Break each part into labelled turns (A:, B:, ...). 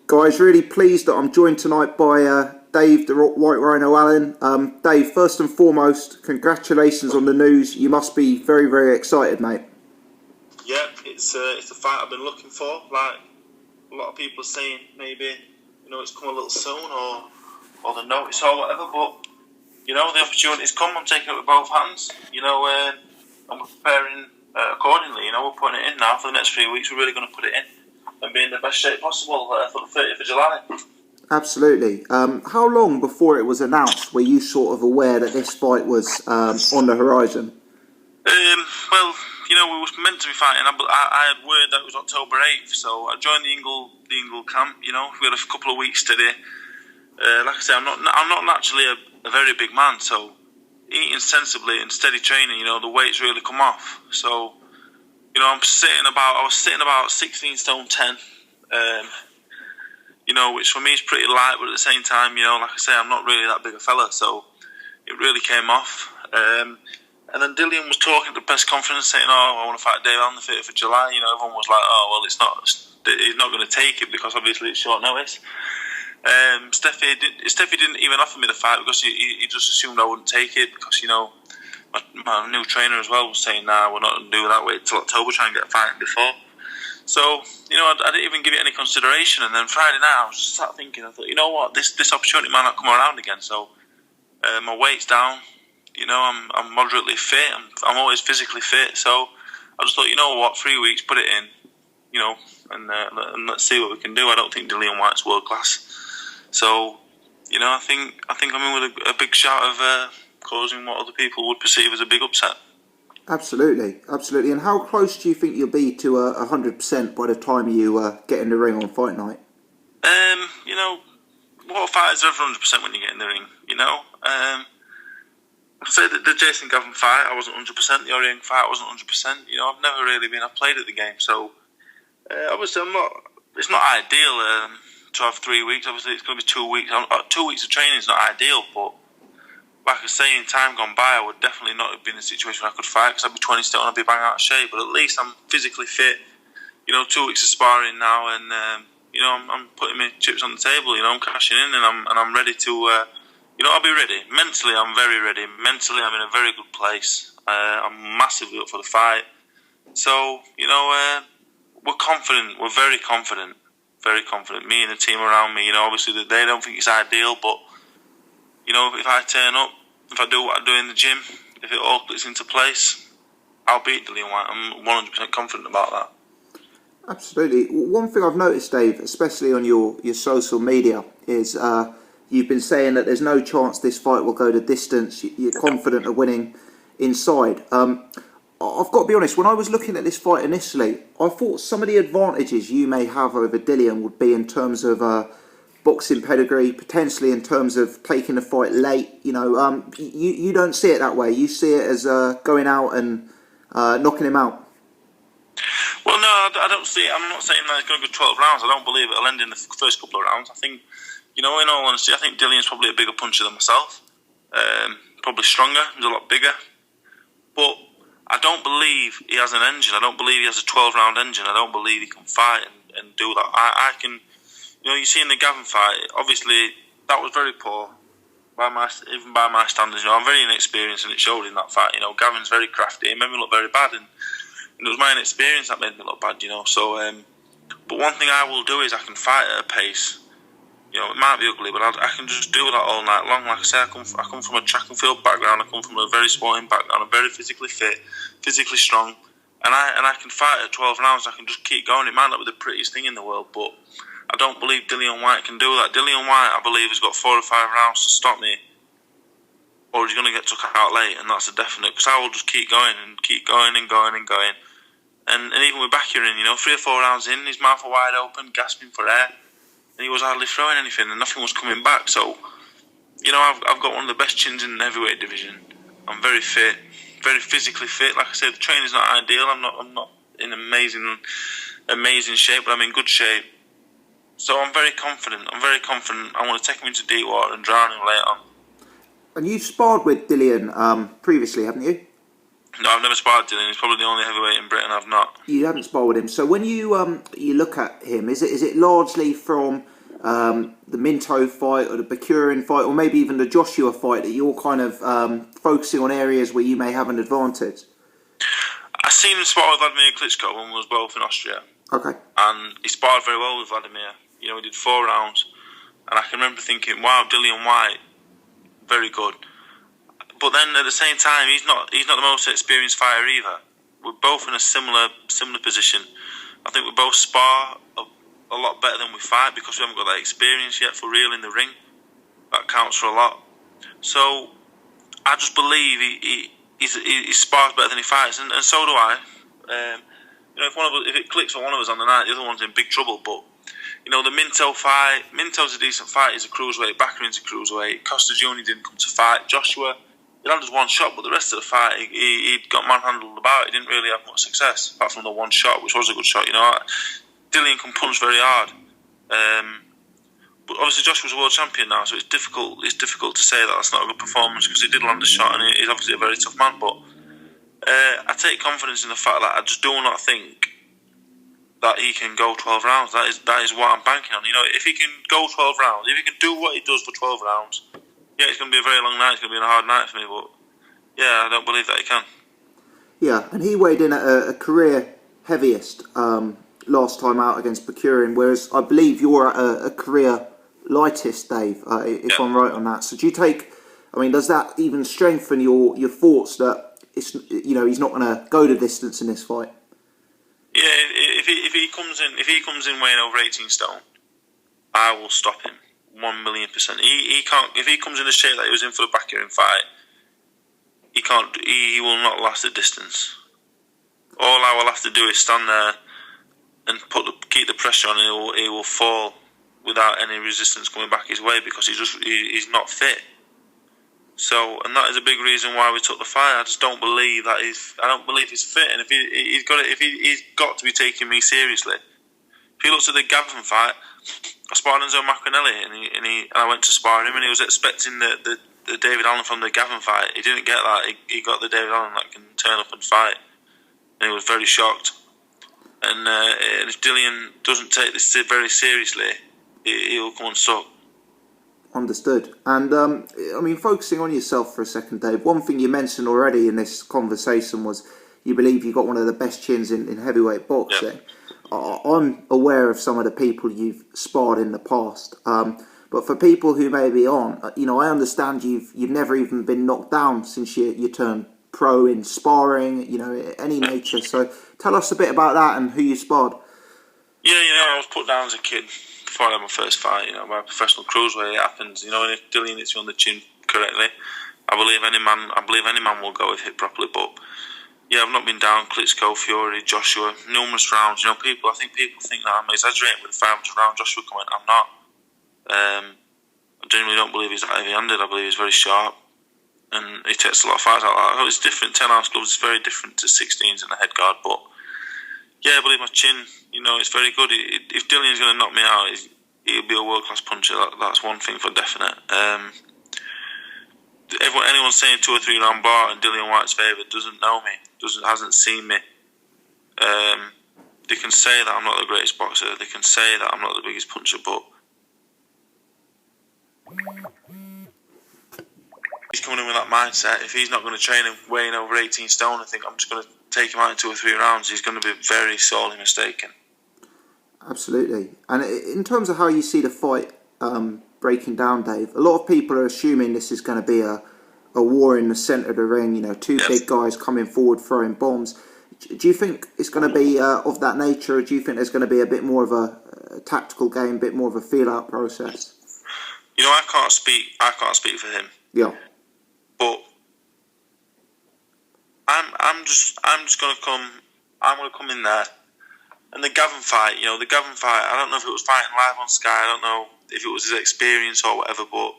A: Guys, really pleased that I'm joined tonight by Dave, the White Rhino Allen. Dave, first and foremost, congratulations on the news. You must be very, very excited, mate.
B: Yeah, it's a fight I've been looking for. Like a lot of people are saying, maybe it's come a little soon, or the notice or whatever. But the opportunity's come. I'm taking it with both hands. I'm preparing accordingly. We're putting it in now for the next 3 weeks. We're really going to put it in and be in the best shape possible for the 30th of July.
A: Absolutely. How long before it was announced were you sort of aware that this fight was on the horizon?
B: Well, we was meant to be fighting. I had word that it was October 8th, so I joined the Ingle camp. We had a couple of weeks steady. Like I say, I'm not naturally a very big man, so eating sensibly and steady training, the weight's really come off. So, I was sitting about 16 stone 10, which for me is pretty light, but at the same time, like I say, I'm not really that big a fella, so it really came off. And then Dillian was talking at the press conference saying, I want to fight Dave on the 30th of July. Everyone was like, he's not going to take it because obviously it's short notice. Steffi didn't even offer me the fight because he just assumed I wouldn't take it because, my new trainer as well was saying, we're not going to do that, wait till October, try and get a fight before. So, I didn't even give it any consideration. And then Friday night, I was just sat thinking, I thought, you know what, this opportunity might not come around again. So, my weight's down. I'm moderately fit. I'm always physically fit. So, I just thought, 3 weeks, put it in, and let's see what we can do. I don't think Dillian Whyte's world class. So, I think I'm in with a big shot of causing what other people would perceive as a big upset.
A: Absolutely. And how close do you think you'll be to 100% by the time you get in the ring on fight night?
B: What fight is ever 100% when you get in the ring? I'd say that the Jason Gavin fight, I wasn't 100%. The Orion fight, I wasn't 100%. I've never really been. I've played at the game, so obviously I'm not. It's not ideal to have 3 weeks. Obviously, it's going to be 2 weeks. 2 weeks of training is not ideal, but like I say, in time gone by, I would definitely not have been in a situation where I could fight because I'd be 20 stone, I'd be bang out of shape. But at least I'm physically fit. 2 weeks of sparring now, and I'm putting my chips on the table. I'm cashing in, and I'm ready to. I'll be ready. Mentally, I'm very ready. Mentally, I'm in a very good place. I'm massively up for the fight. So, we're confident. We're very confident. Very confident. Me and the team around me, obviously they don't think it's ideal, but, if I turn up, if I do what I do in the gym, if it all clicks into place, I'll beat Dillian Whyte. I'm 100% confident about that.
A: Absolutely. One thing I've noticed, Dave, especially on your social media, is you've been saying that there's no chance this fight will go the distance. You're confident of winning inside. I've got to be honest, when I was looking at this fight initially, I thought some of the advantages you may have over Dillian would be in terms of boxing pedigree, potentially in terms of taking the fight late. You don't see it that way. You see it as going out and knocking him out.
B: Well, no, I don't see it. I'm not saying that it's going to go 12 rounds. I don't believe it'll end in the first couple of rounds. I think, in all honesty, I think Dillian's probably a bigger puncher than myself. Probably stronger. He's a lot bigger. But I don't believe he has an engine. I don't believe he has a 12-round engine. I don't believe he can fight and do that. I can, you see in the Gavin fight, obviously that was very poor, even by my standards. I'm very inexperienced, and it showed in that fight. Gavin's very crafty. It made me look very bad, and it was my inexperience that made me look bad. So, but one thing I will do is I can fight at a pace. It might be ugly, but I can just do that all night long. Like I say, I come from a track and field background. I come from a very sporting background. I'm very physically fit, physically strong, and I can fight at 12 rounds. I can just keep going. It might not be the prettiest thing in the world, but I don't believe Dillian Whyte can do that. Dillian Whyte, I believe, has got 4 or 5 rounds to stop me, or he's going to get took out late, and that's a definite. Because I will just keep going and keep going and going and going, and even with Bakir in, 3 or 4 rounds in, his mouth was wide open, gasping for air. And he was hardly throwing anything, and nothing was coming back. So, I've got one of the best chins in the heavyweight division. I'm very fit, very physically fit. Like I said, the training's not ideal. I'm not in amazing shape, but I'm in good shape. So I'm very confident. I want to take him into deep water and drown him later on.
A: And you've sparred with Dillian previously, haven't you?
B: No, I've never sparred Dillian. He's probably the only heavyweight in Britain I've not.
A: You haven't sparred with him. So when you look at him, is it largely from the Minto fight or the Bakurin fight, or maybe even the Joshua fight, that you're kind of focusing on areas where you may have an advantage?
B: I seen him spar with Vladimir Klitschko when we was both in Austria.
A: Okay.
B: And he sparred very well with Vladimir. You know, he did 4 rounds. And I can remember thinking, wow, Dillian Whyte, very good. But then at the same time, he's not the most experienced fighter either. We're both in a similar position. I think we both spar a lot better than we fight because we haven't got that experience yet for real in the ring. That counts for a lot. So I just believe he spars better than he fights, and so do I. You know, if it clicks for one of us on the night, the other one's in big trouble. But you know, the Minto fight, Minto's a decent fight. He's a cruiserweight. Backerin's a cruiserweight. Costa Jr. didn't come to fight. Joshua, he had his one shot, but the rest of the fight, he got manhandled about. He didn't really have much success, apart from the one shot, which was a good shot. You know, Dillian can punch very hard. But obviously Joshua's a world champion now, so it's difficult to say that that's not a good performance, because he did land a shot and he's obviously a very tough man. But I take confidence in the fact that I just do not think that he can go 12 rounds. That is what I'm banking on. You know, if he can go 12 rounds, if he can do what he does for 12 rounds, yeah, it's going to be a very long night. It's going to be a hard night for me. But yeah, I don't believe that he can.
A: Yeah, and he weighed in at a career heaviest last time out against Bakurin, whereas I believe you're at a career lightest, Dave, if I'm right on that. So do you take, I mean, does that even strengthen your thoughts that it's, you know, he's not going to go the distance in this fight?
B: Yeah, if he comes in weighing over 18 stone, I will stop him 1,000,000%. He can't, if he comes in the shape that he was in for the Bakurin fight, he can't. He will not last the distance. All I will have to do is stand there and keep the pressure on, and he will fall without any resistance coming back his way, because he's not fit. So, and that is a big reason why we took the fight. I just don't believe that I don't believe he's fit, and he's got to be taking me seriously. If he looks at the Gavin fight, I sparred Enzo Macronelli, and I went to spar him, and he was expecting the David Allen from the Gavin fight. He didn't get that. He got the David Allen that can turn up and fight, and he was very shocked. And if Dillian doesn't take this very seriously, he'll come unstuck.
A: Understood. And I mean, focusing on yourself for a second, Dave, one thing you mentioned already in this conversation was you believe you got one of the best chins in heavyweight boxing. Yep. I'm aware of some of the people you've sparred in the past, but for people who maybe aren't, you know, I understand you've never even been knocked down since you turned pro in sparring, you know, any nature. So tell us a bit about that and who you sparred. Yeah,
B: you know, I was put down as a kid before I had my first fight, you know, by a professional cruiserweight. It happens, you know, and if Dillian hits you on the chin correctly, I believe any man will go if hit properly. But yeah, I've not been down. Klitschko, Fury, Joshua, numerous rounds. You know, I think people think that I'm exaggerating with the 500 round Joshua comment. I'm not. I genuinely don't believe he's that heavy-handed. I believe he's very sharp, and he takes a lot of fights out like that. It's different. 10-ounce gloves is very different to 16s and a head guard. But yeah, I believe my chin, you know, it's very good. If Dillian's going to knock me out, he'll be a world-class puncher. That's one thing for definite. Anyone saying 2 or 3 round bar in Dillian Whyte's favour doesn't know me, hasn't seen me. They can say that I'm not the greatest boxer. They can say that I'm not the biggest puncher, but he's coming in with that mindset. If he's not going to train him weighing over 18 stone, I think I'm just going to take him out in 2 or 3 rounds. He's going to be very sorely mistaken.
A: Absolutely. And in terms of how you see the fight breaking down, Dave, a lot of people are assuming this is going to be a war in the centre of the ring, you know, 2 big guys coming forward throwing bombs. Do you think it's going to be of that nature, or do you think there's going to be a bit more of a tactical game, a bit more of a feel-out process?
B: You know, I can't speak for him.
A: Yeah.
B: But I'm just going to come. I'm going to come in there. And the Gavin fight, you know, I don't know if it was fighting live on Sky. I don't know if it was his experience or whatever. But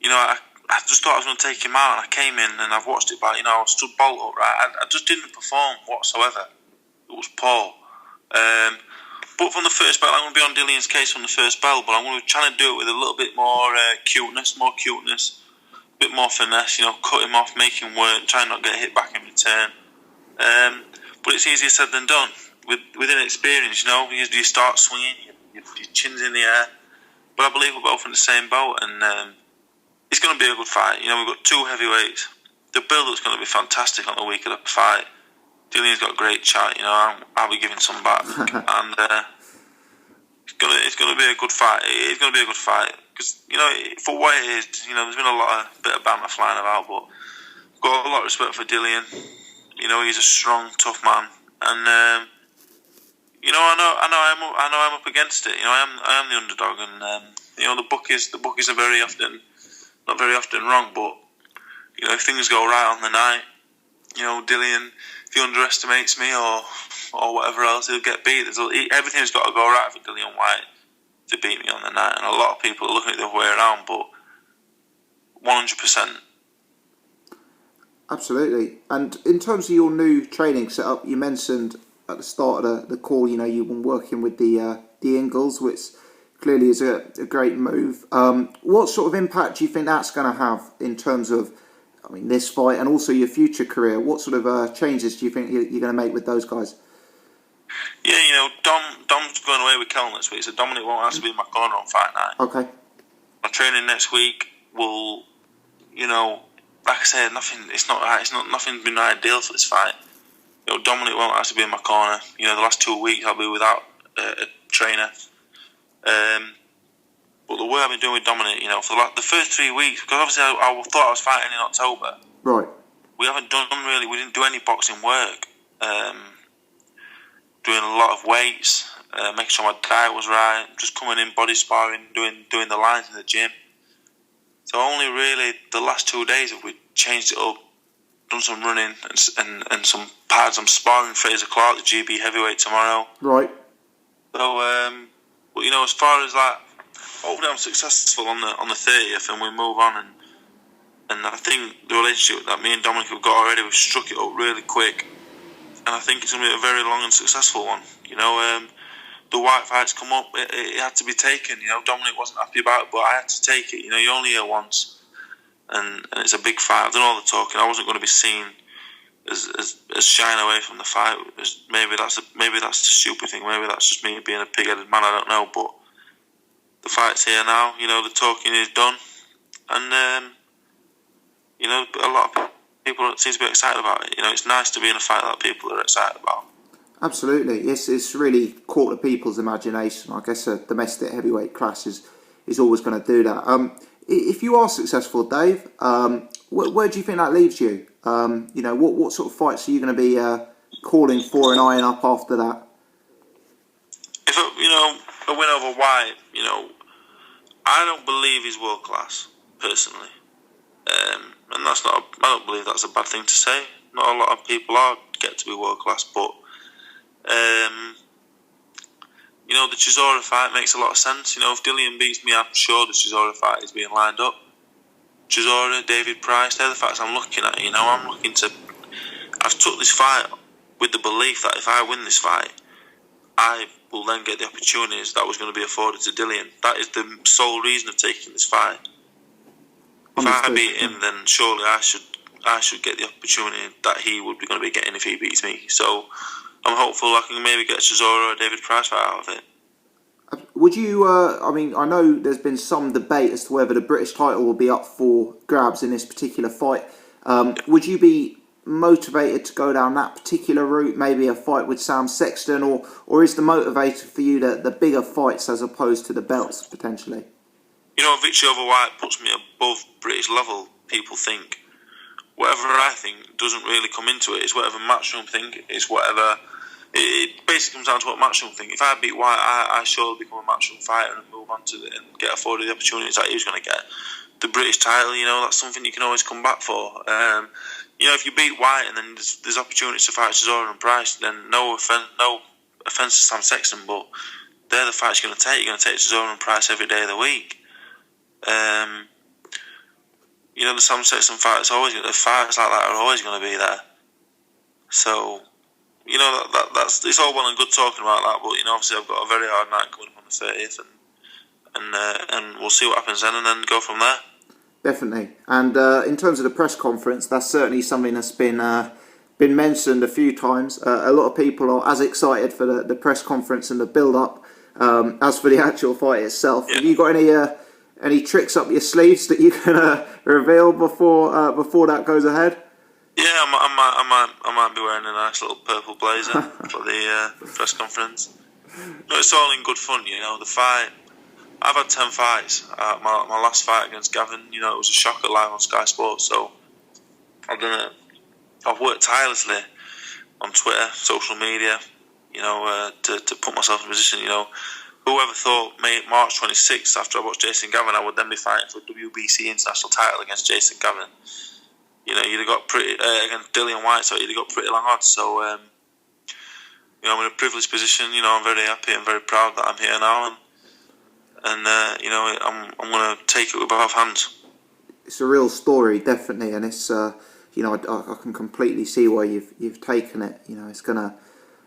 B: you know, I just thought I was going to take him out, and I came in and I've watched it back. You know, I stood bolt upright. I just didn't perform whatsoever. It was poor. But from the first bell, I'm going to be on Dillian's case from the first bell, but I'm going to be trying to do it with a little bit more cuteness, a bit more finesse, you know, cut him off, make him work, try and not get hit back in return. But it's easier said than done. with inexperience, you start swinging, your chin's in the air. But I believe we're both in the same boat, and it's going to be a good fight. We've got two heavyweights. The build-up's going to be fantastic on the week of the fight. Dillian's got a great chat. I'll be giving some back, and it's going to be a good fight. It's going to be a good fight because for what it is, there's been a bit of banter flying about, but I've got a lot of respect for Dillian. He's a strong, tough man, and I know I'm up against it. I am the underdog, and the bookies are not very often wrong. But if things go right on the night, Dillian, if he underestimates me or whatever else, he'll get beat. Everything's got to go right for Dillian Whyte to beat me on the night, and a lot of people are looking at it the other way around. But 100%.
A: Absolutely. And in terms of your new training setup, you mentioned at the start of the call, you've been working with the Ingles, which clearly is a great move. What sort of impact do you think that's going to have in terms of, this fight and also your future career? What sort of changes do you think you're going to make with those guys?
B: Yeah, Dom's going away with Kel next week, so Dominic won't have to be in my corner on fight night.
A: Okay.
B: My training next week will, like I said, nothing's been ideal for this fight. Dominic won't have to be in my corner. The last 2 weeks I'll be without a trainer. But the way I've been doing with Dominic, for the first 3 weeks, because obviously I thought I was fighting in October.
A: Right.
B: We didn't do any boxing work. Doing a lot of weights, making sure my diet was right, just coming in body sparring, doing the lines in the gym. So only really the last 2 days have we changed it up, done some running and some pads. I'm sparring Fraser Clark, the GB heavyweight, tomorrow.
A: Right.
B: So, but as far as that, hopefully I'm successful on the 30th, and we move on. And I think the relationship that me and Dominic have got already, we've struck it up really quick, and I think it's going to be a very long and successful one. The White fight's come up, it had to be taken. Dominic wasn't happy about it, but I had to take it. You're only here once, and it's a big fight. I've done all the talking. I wasn't going to be seen as shying away from the fight. Maybe that's the stupid thing. Maybe that's just me being a pig-headed man. I don't know, but the fight's here now. The talking is done, and a lot of people seem to be excited about it. It's nice to be in a fight that people are excited about.
A: Absolutely, it's really caught the people's imagination. I guess a domestic heavyweight clash is always going to do that. If you are successful, Dave, where do you think that leaves you? What sort of fights are you going to be calling for and eyeing up after that?
B: If a win over White, I don't believe he's world class personally, and I don't believe that's a bad thing to say. Not a lot of people get to be world class, but the Chisora fight makes a lot of sense. If Dillian beats me, I'm sure the Chisora fight is being lined up. Chisora, David Price, they're the fights I'm looking at. I've took this fight with the belief that if I win this fight, I will then get the opportunities that was going to be afforded to Dillian. That is the sole reason of taking this fight. If I beat him, then surely I should get the opportunity that he would be going to be getting if he beats me. So I'm hopeful I can maybe get a Chisora or a David Price fight out of it.
A: Would you, I know there's been some debate as to whether the British title will be up for grabs in this particular fight. Would you be motivated to go down that particular route, maybe a fight with Sam Sexton, or is the motivator for you the bigger fights as opposed to the belts, potentially?
B: Victory over White puts me above British level, people think. Whatever I think doesn't really come into it. It's whatever Matchroom think. It's whatever. It basically comes down to what Matchroom think. If I beat White, I surely become a Matchroom fighter and move on to and get afforded the opportunities that he was going to get. The British title, that's something you can always come back for. If you beat White and then there's opportunities to fight Chisora and Price, then no offense to Sam Sexton, but they're the fights you're going to take. You're going to take Chisora and Price every day of the week. The Sam Sexton fight the fights like that are always going to be there. So, that's it's all well and good talking about that, but obviously I've got a very hard night coming up on the 30th, and we'll see what happens then, and then go from there.
A: Definitely. And in terms of the press conference, that's certainly something that's been been mentioned a few times. A lot of people are as excited for the press conference and the build-up as for the actual fight itself.
B: Yeah.
A: Have you got any tricks up your sleeves that you can reveal before that goes ahead?
B: Yeah, I might be wearing a nice little purple blazer for the press conference. No, it's all in good fun, you know. The fight, I've had 10 fights. My last fight against Gavin, you know, it was a shocker live on Sky Sports. So I've worked tirelessly on Twitter, social media, you know, to put myself in a position, you know. Whoever thought March 26th, after I watched Jason Gavin, I would then be fighting for a WBC international title against Jason Gavin. You know, you'd have got against Dillian Whyte, so you'd have got pretty long odds. So, you know, I'm in a privileged position. You know, I'm very happy and very proud that I'm here now, and you know, I'm going to take it with both hands.
A: It's a real story, definitely, and it's you know, I can completely see why you've taken it. You know, it's gonna,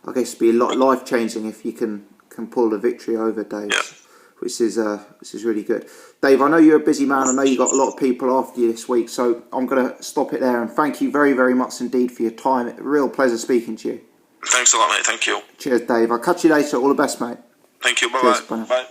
A: I guess, be a lot life changing if you can pull the victory over, Dave.
B: Yeah.
A: Which is really good. Dave, I know you're a busy man. I know you've got a lot of people after you this week, so I'm going to stop it there. And thank you very, very much indeed for your time. A real pleasure speaking to you.
B: Thanks a lot, mate. Thank you.
A: Cheers, Dave. I'll catch you later. All the best, mate.
B: Thank you. Bye-bye.
A: Cheers, bye.
B: Bye.